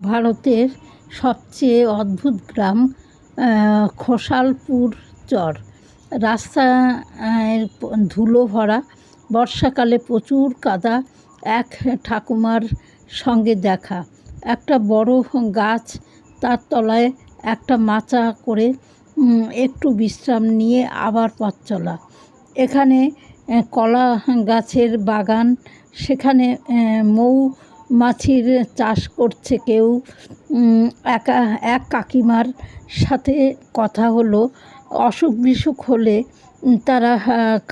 ভারতের সবচেয়ে অদ্ভুত গ্রাম খোসালপুর চর। রাস্তা ধুলো ভরা, বর্ষাকালে প্রচুর কাদা। এক ঠাকুমার সঙ্গে দেখা, একটা বড় গাছ, তার তলায় একটা মাচা করে একটু বিশ্রাম নিয়ে আবার পথ চলা। এখানে কলা গাছের বাগান, সেখানে মৌমাছির চাষ করছে কেউ। এক কাকিমার সাথে কথা হলো, অসুখ বিসুখ হলে তারা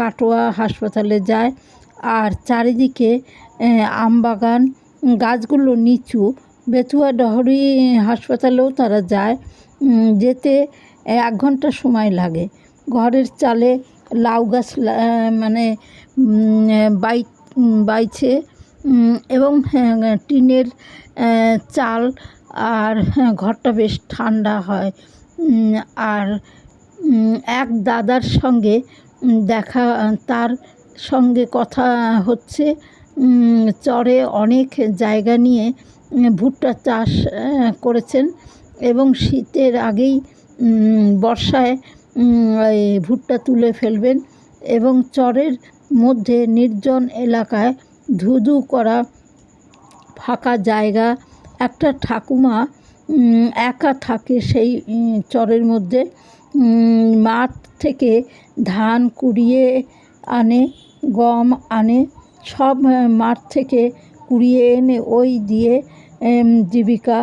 কাটোয়া হাসপাতালে যায়। আর চারিদিকে আমবাগান, গাছগুলো নিচু। বেতুয়া ডহরি হাসপাতালেও তারা যায়, যেতে 1 ঘন্টা সময় লাগে। ঘরের চালে লাউ গাছ বাইছে, এবং টিনের চাল, আর ঘরটা বেশ ঠান্ডা হয়। আর এক দাদার সঙ্গে দেখা, তার সঙ্গে কথা হচ্ছে। চরে অনেক জায়গা নিয়ে ভুট্টা চাষ করেছেন, এবং শীতের আগেই বর্ষায় এই ভুট্টা তুলে ফেলবেন। এবং চরের মধ্যে নির্জন এলাকায় ধুধু করা ফাঁকা জায়গা। একটা ঠাকুমা একা থাকে সেই চরের মধ্যে। মাঠ থেকে ধান কুড়িয়ে আনে, গম আনে, সব মাঠ থেকে কুড়িয়ে এনে ওই দিয়ে জীবিকা